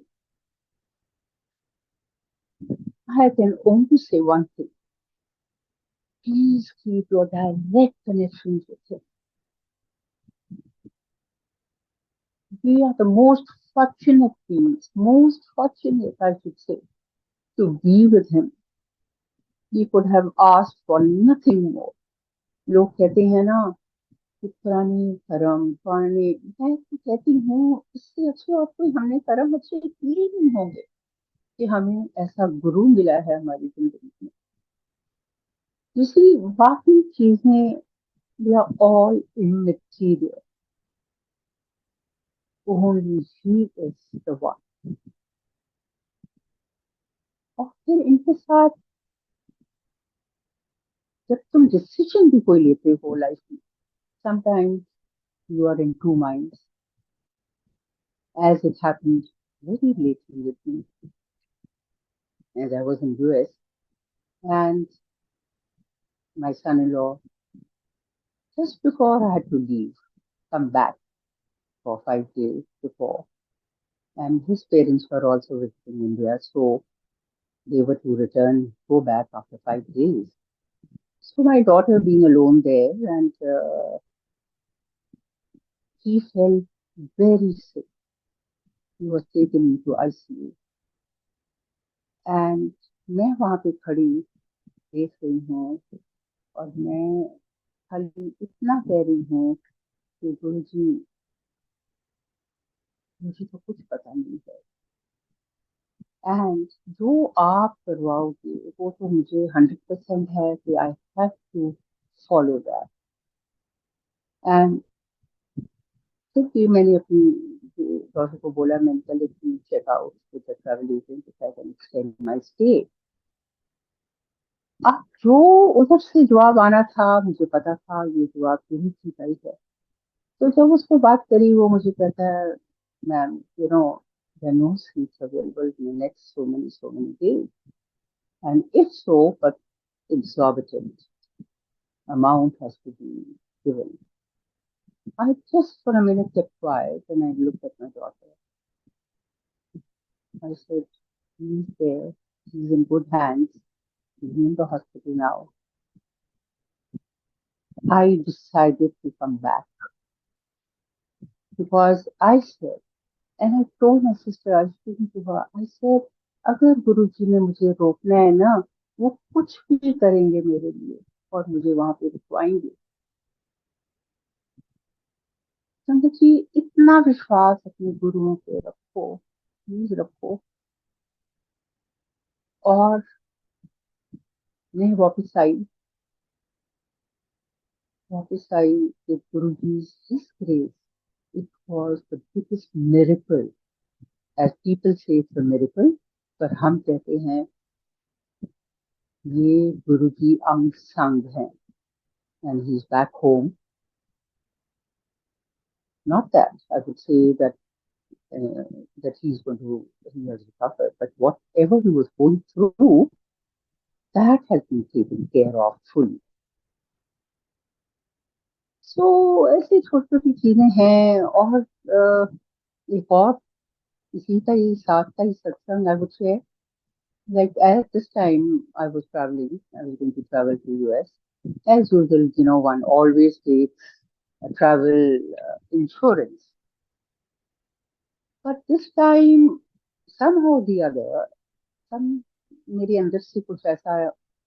I can only say one thing. Please keep your direct connections with him. We are the most fortunate beings, most fortunate, I should say, to be with him. We could have asked for nothing more. लोग कहते हैं ना कि पुराने कर्म पुराने, मैं तो कहती हूँ इससे अच्छे और कोई हमने कर्म अच्छे किए ही नहीं होंगे कि हमें ऐसा गुरु मिला है हमारी जिंदगी में। दूसरी बाकी चीजें, we are all immaterial, only he is the one. और फिर इनके साथ जब तुम डिसीजन भी कोई लेते हो लाइफ में, sometimes you are in two minds, as it happened very lately with me as I was in US, and my son-in-law, just before I had to leave, come back for 5 days before, and his parents were also visiting India, so they were to return, go back after 5 days. So my daughter being alone there, and he felt very sick. He was taken into ICU, and मैं वहां पे खड़ी देख रही हूँ, और मैं खाली इतना कह रही हूँ कि गुरु जी, मुझे तो कुछ पता नहीं है, एंड जो आप करवाओगे वो तो मुझे 100% है कि I have to follow that. And फिर भी मैंने अपनी डॉक्टर को बोला, मैंने कहा let me check out with the travel agent if I can extend my stay. अब जो उधर से जवाब आना था, मुझे पता था ये जवाब यही की गई है। तो जब उसको बात करी, वो मुझे कहता है, ma'am there are no seats available in the next so many days, and if so, but exorbitant amount has to be given. I just for a minute kept quiet and I looked at my daughter. I said, he's there, he's in good hands, he's in the hospital now. I decided to come back because I said, and I told my sister, I was speaking to her, I said, अगर गुरुजी ने मुझे रोकना है ना, वो कुछ भी करेंगे मेरे लिए और मुझे वहां पे रुकवाएंगे। संगत जी, इतना विश्वास अपने गुरुओं पे रखो, प्लीज रखो। और मैं वापस आई कि Guru ji his grace, it was the biggest miracle, as people say it's a miracle, पर हम कहते हैं ये गुरु जी अंग संग हैं, and he is back home. Not that I would say that that he has recovered, but whatever he was going through, that has been taken care of fully. So ऐसी छोटी छोटी चीजें हैं। और एक और इसी का ही साथ का ही सत्संग, I would say, like at this time I was going to travel to US. As usual, one always takes a travel insurance, but this time somehow or the other, some मेरे अंदर से कुछ ऐसा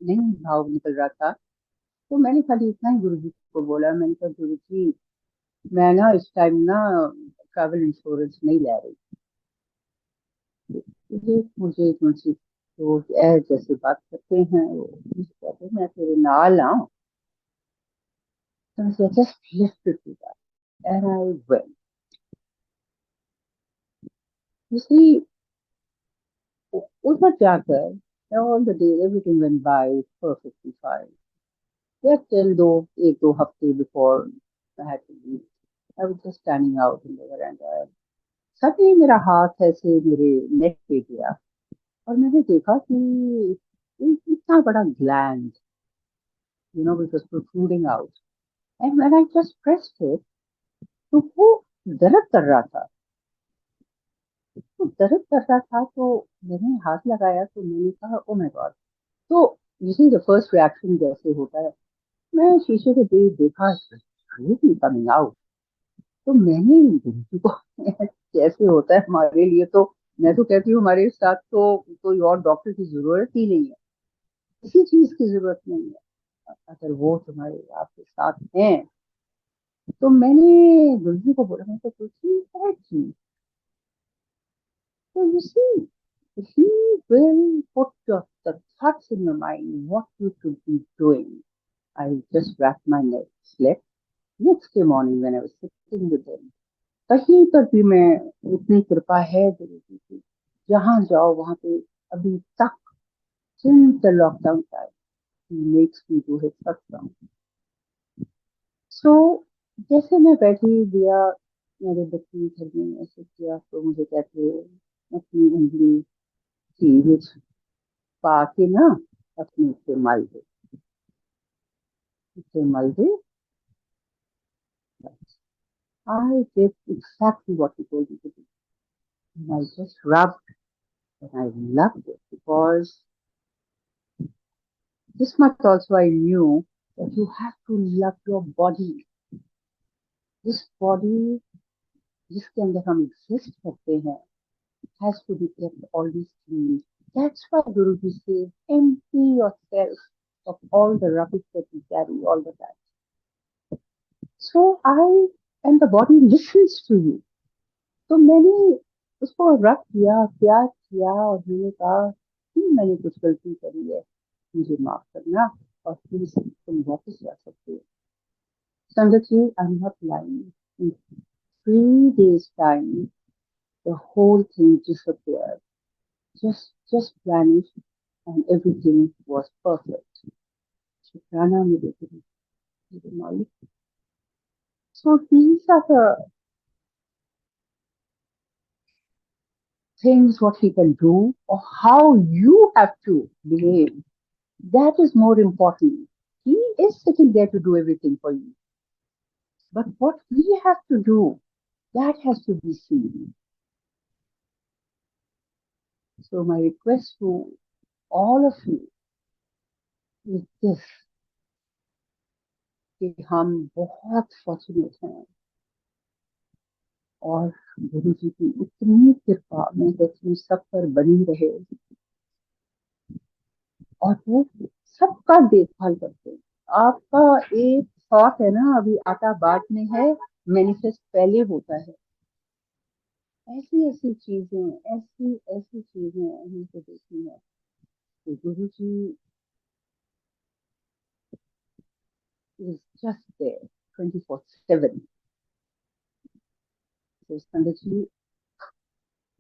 नहीं भाव निकल रहा था। तो मैंने खाली इतना ही गुरु जी को बोला, मैंने कहा गुरु जी, मैं ना इस टाइम ना ट्रैवल इंश्योरेंस नहीं ले रही, मुझे तुमसे तो जैसे बात करते हैं वो कहते हैं मैं तेरे नाल आऊं। तो just lifted to that and I went. You see, उधर जाकर all the day everything went by perfectly fine. या टिल एक दो हफ्ते before I had to leave, I was just standing out in the veranda. Suddenly मेरा हाथ ऐसे मेरे नेक पे गया और मैंने देखा कि इतना बड़ा gland, which was protruding out. And when I just pressed it, तो वो दर्द कर रहा था। तो मैंने हाथ लगाया, तो मैंने कहा ओ माय गॉड। तो यही द फर्स्ट रिएक्शन जैसे होता है, मैं शीशे के देखा, कमिंग आउट। तो मैंने गुरुजी को कैसे होता है हमारे लिए, तो मैं तो कहती हूँ हमारे साथ तो कोई और डॉक्टर की जरूरत ही नहीं है, किसी चीज की जरूरत नहीं है। अगर वो तुम्हारे आपके साथ हैं तो मैंने गुरुजी को बोला, मैं तो गुरुजी है जी, so you see, he will put the thoughts in your mind what you should be doing. I just wrapped my neck, slept. Next day morning when I was sitting with him, कहीं पर भी मैं, इतनी कृपा है गुरु जी की, जहाँ जाओ वहाँ पे अभी तक, since the lockdown time, he makes me do his satsang. So जैसे मैं बैठी दिया, मेरे बच्चे घर में ऐसे किया, तो मुझे कहते अपनी उंगली की पा के ना अपने से मल दे. I did exactly what he told me to do. And I just rubbed, and I loved it because this much also I knew that you have to love your body. This body जिसके अंदर हम exist करते हैं has to be kept always clean. That's why Guruji says empty yourself of all the rubbish that you carry all the time. So and the body listens to you. तो मैंने उसको रख दिया, प्यार किया, और मैंने कहा कि मैंने कुछ गलती करी है, मुझे माफ करना, और प्लीज तुम वापस जा सकते हो. Sangat ji, I am not lying. In 3 days time, the whole thing disappeared, just vanished, and everything was perfect. Shukrana मेरे गुरु, मेरे मालिक. So these are the things what he can do, or how you have to behave. That is more important. He is sitting there to do everything for you. But what we have to do, that has to be seen. So my request to all of you is this, कि हम बहुत fortunate हैं, और गुरु जी की इतनी कृपा मैं कहती हूँ सब पर बनी रहे, और वो सबका देखभाल करते हैं. आपका एक थॉट है ना, अभी आटा बाद में है, मैनिफेस्ट पहले होता है. ऐसी ऐसी चीजें, ऐसी ऐसी चीजें हमको देखी है. तो गुरु जी is just there 24/7. So Sandaji,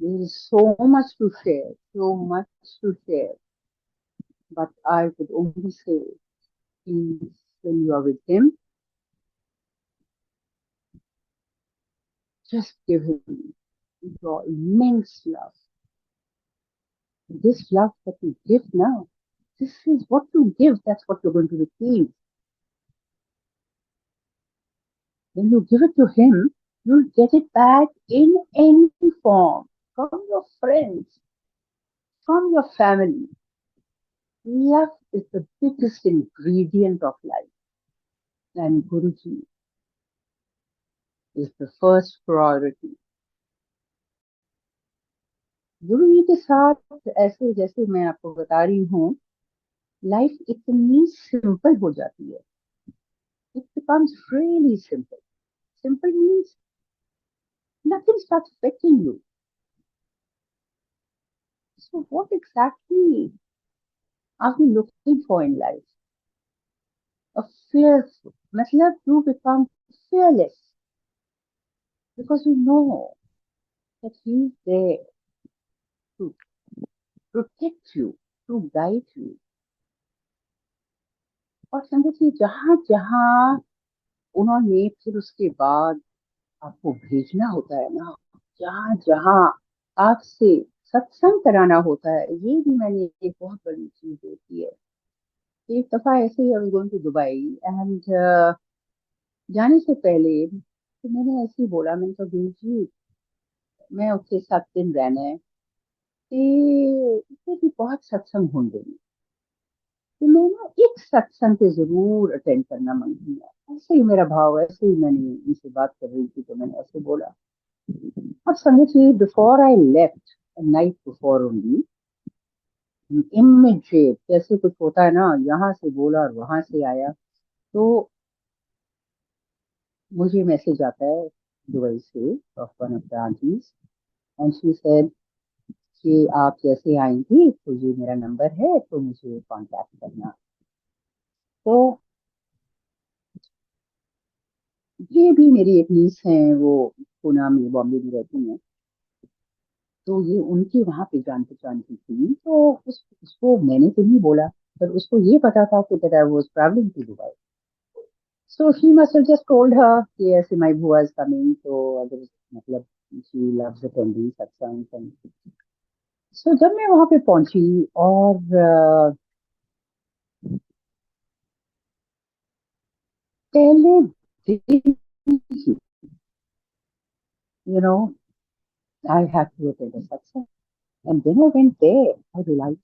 there is so much to share, so much to share. But I would only say, please, when you are with him, just give him your immense love. This love that you give now, this is what you give, that's what you're going to receive. When you give it to him, you'll get it back in any form, from your friends, from your family. Love is the biggest ingredient of life, and Guruji is the first priority. गुरु जी के साथ ऐसे, जैसे मैं आपको बता रही हूँ, life इतनी सिंपल हो जाती है. It becomes really simple. Simple means nothing starts affecting you. So what exactly are we looking for in life? A fearful, मतलब you become fearless because you know that he's there to protect you, to guide you. और संगत जी, जहां जहां उन्होंने फिर उसके बाद आपको भेजना होता है ना, जहां जहां आपसे सत्संग कराना होता है, ये भी मैंने एक बहुत बड़ी चीज देखी है. एक दफा ऐसे ही I was going to Dubai, and जाने से पहले तो मैंने ऐसे ही बोला, मैंने कहा गुरु जी मैं उसके 7 दिन रहना है, इसमें भी बहुत सत्संग होंगे, तो मैं ना एक सत्संग पे जरूर अटेंड करना मांगूंगा. ऐसे ही मेरा भाव, ऐसे ही मैंने उनसे बात कर रही थी, तो मैंने ऐसे बोला. अब समझिए, before I left, night before only, immediate जैसे कुछ होता है ना, यहाँ से बोला और वहां से आया, तो मुझे मैसेज आता है दुबई से of one of the aunties, and she said कि आप जैसे आएंगी तो ये मेरा नंबर है, तो मुझे कांटेक्ट करना। तो ये भी मेरी एक नीस हैं, वो पूना में, बॉम्बे में रहती हैं। तो ये उनकी वहां पे जान पहचान की थी, तो उसको मैंने तो नहीं बोला, पर उसको ये पता था कि that I was travelling to Dubai. So she must have just told her कि ऐसे माय बुआ इज कमिंग, तो अगर मतलब शी लव्स अटेंडिंग सत्संग। सो जब मैं वहां पे पहुंची और पहले दिन, you know, I had to attend a satsang, and when I went there I realized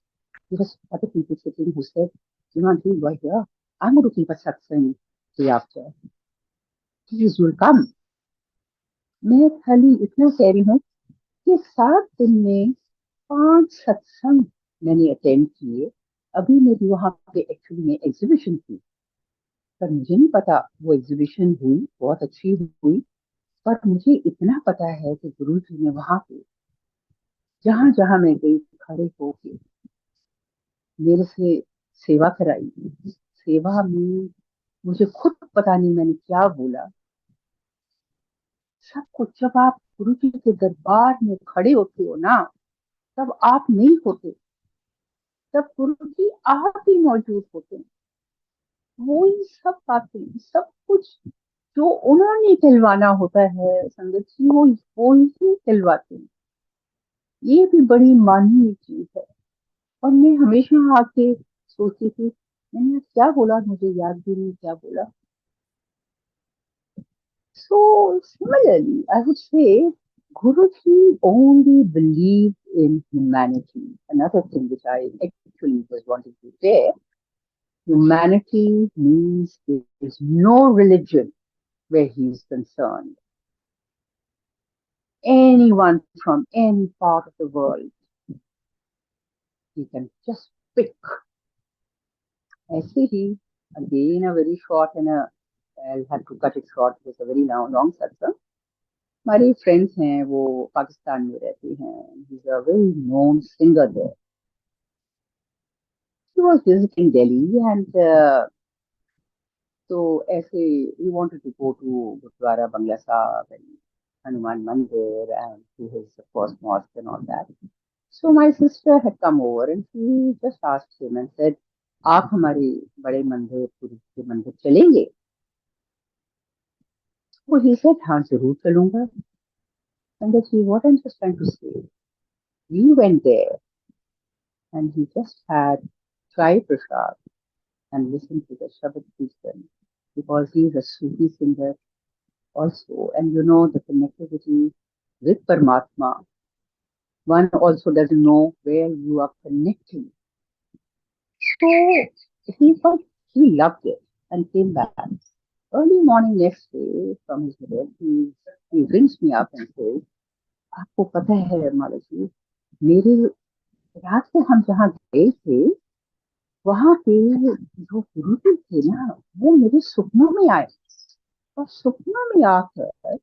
there was other people sitting who said, you know, until you are here, I'm going to keep a satsang day after, please you'll come। मैं खाली इतना कह रही हूँ कि 7 दिन में 5 सत्संग मैंने अटेंड किए। अभी मेरी वहां पे एक्चुअली में एग्जीबिशन थी, पर मुझे नहीं पता वो एग्जीबिशन हुई, बहुत अच्छी हुई। पर मुझे इतना पता है कि गुरु जी ने वहां पे जहां जहां मैं गई खड़े होके मेरे से सेवा कराई। सेवा में मुझे खुद पता नहीं मैंने क्या बोला। सब कुछ जब आप गुरु जी के दरबार में खड़े होते हो ना, तब आप नहीं होते, तब गुरु जी आप ही मौजूद होते हैं। वही सब बातें, सब कुछ जो उन्होंने खिलवाना होता है संगत जी, वो ही खिलवाते हैं। ये भी बड़ी माननीय चीज है। और मैं हमेशा आके सोचती थी, मैंने आज क्या बोला, मुझे याद भी नहीं क्या बोला। So similarly, I would say Guruji only believed in humanity. Another thing which I actually was wanting to say, humanity means there is no religion where he is concerned. Anyone from any part of the world, he can just pick. ऐसे ही, again a very short and a, I'll have to cut it short because a very long satsang. हमारी friends हैं, वो पाकिस्तान में रहती हैं, he is a very known singer there. He was visiting Delhi and तो ऐसे ही wanted to go to Gurudwara Bangla Sahib and Hanuman Mandir and to his of course mosque and all that. So my sister had come over and she just asked him and said, आप हमारे बड़े मंदिर, पुरी के मंदिर चलेंगे? वो ही सेड, हाँ जरूर चलूंगा। And she, what I am just trying to say, we went there and he just had Chai Prasad and listened to the Shabad Kirtan because he's a Sufi singer also. And you know, the connectivity with Paramatma, one also doesn't know where you are connecting. So he thought he loved it and came back. Early morning next day from his bed, he rings me up and says, आपको पता है माला जी, मेरे रात को हम जहाँ गए थे वहां पे जो गुरु जी थे ना, वो मेरे सपनों में आए। और सपनों में आकर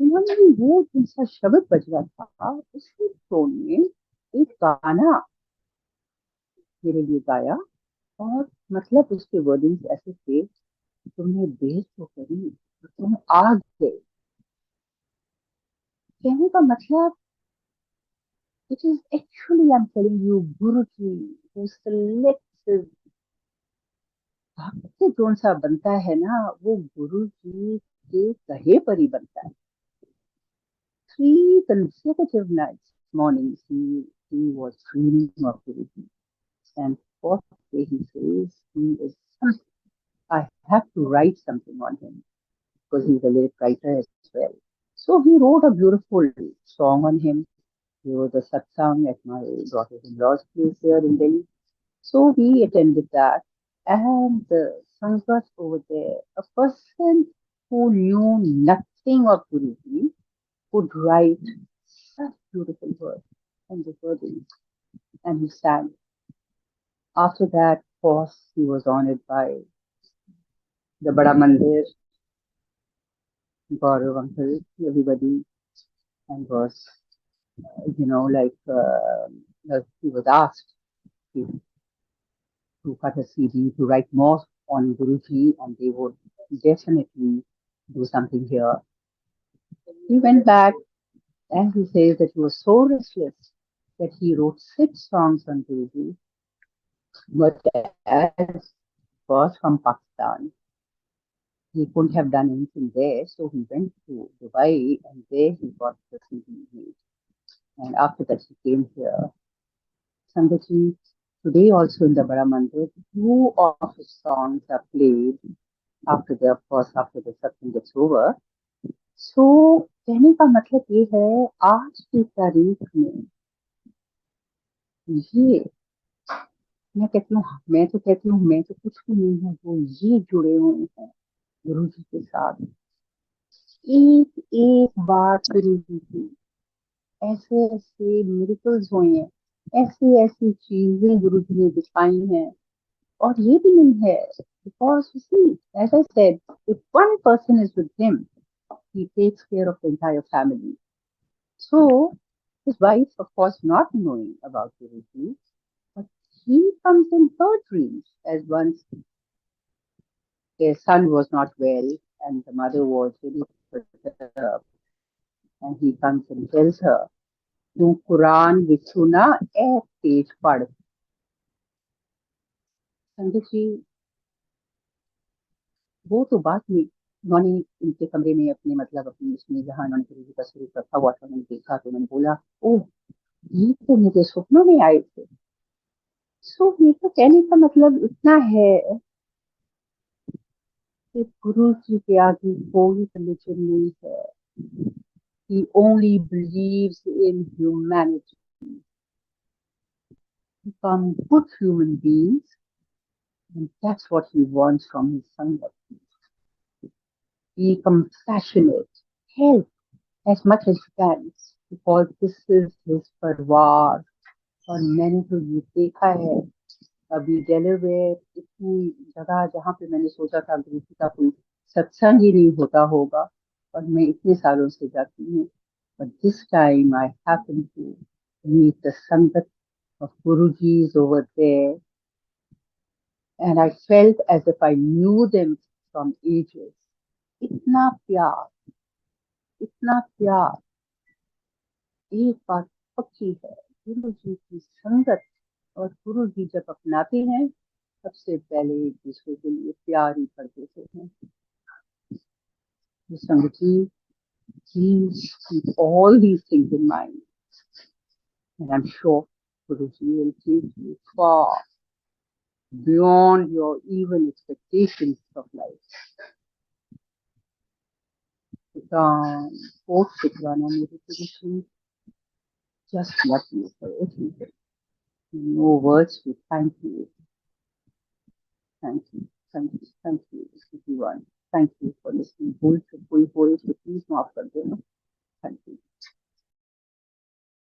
उन्होंने वो जिनसा शब्द बज रहा था उसी टोन में एक गाना मेरे लिए गाया। और मतलब उसके वर्डिंग्स ऐसे थे, तुमने देर तो करी, तुम आ गए। कहने का मतलब, it is actually I am telling you, Guru ji who selects भक्त जोन सा बनता है ना, वो गुरु जी के कहे पर ही बनता है। 3 consecutive nights, mornings, he was dreaming of Guruji. And fourth day he says, he is, I have to write something on him because he's a lyric writer as well. So he wrote a beautiful song on him. There was a satsang at my daughter-in-law's place here in Delhi. So we attended that. And the sangat over there, a person who knew nothing of Guruji could write such beautiful words and the wording, and he sang. After that, of course, he was honored by the Bada Mandir. Gaurav uncle, everybody, and was, like he was asked to, to cut a CD to write more on Guruji, and they would definitely do something here. He went back and he says that he was so restless that he wrote 6 songs on Guruji, but as was from Pakistan, he couldn't have done anything there, so he went to Dubai and there he got the CD made. And after that, he came here. Sangaji, today also in the Bara Mandir, 2 of his songs are played after the, of course, after the satsang gets over. So कहने का मतलब ये है आज की तारीख में ये मैं तो कहती हूँ मैं तो कुछ भी नहीं हूँ वो ये जुड़े हुए हैं गुरु जी के साथ एक एक बात गुरु जी की ऐसे ऐसे मिरेकल्स हुए हैं ऐसी ऐसी चीजें गुरु जी ने दिखाई हैं और ये भी नहीं है because you see as I said if one person is with him he takes care of the entire family. So his wife, of course, not knowing about Guruji, but he comes in her dreams as once their son was not well and the mother was really perturbed, and he comes and tells her, "तू कुरान विचू ना ए page पढ़." संगत जी, वो तो बात नहीं उन्होंने उनके कमरे में अपने मतलब अपनी उसमें जहाँ उन्होंने गुरु जी का स्वरूप रखा हुआ था उन्होंने देखा तो उन्होंने बोला, ओह ये तो मुझे सपनों में आए थे। सो ये तो कहने का मतलब इतना है कि गुरु जी के आगे कोई रिलीजन नहीं है। He only believes in humanity. Become good human beings, and that's what he wants from his Sangha. Be compassionate, help as much as you can, because this is his parwar. और मैंने तो ये देखा है अभी Delaware इतनी जगह जहाँ पे मैंने सोचा था गुरु जी का कोई सत्संग ही नहीं होता होगा और मैं इतने सालों से जाती हूँ but this time I happened to meet the Sangat of Guruji's over there and I felt as if I knew them from ages. इतना प्यार, इतना प्यार। एक बात पक्की है गुरु जी की संगत और गुरु जी जब अपनाते हैं सबसे पहले एक दूसरे के लिए प्यार ही कर देते हैं। तो संगत जी, please keep all these things in mind and I'm sure Guru ji will take you far beyond your even expectations of life. Post Chitrana meditation, just love you for everything. No words to thank you. Thank you, thank you, everyone. Thank you for listening. Please माफ कर देना. Thank you.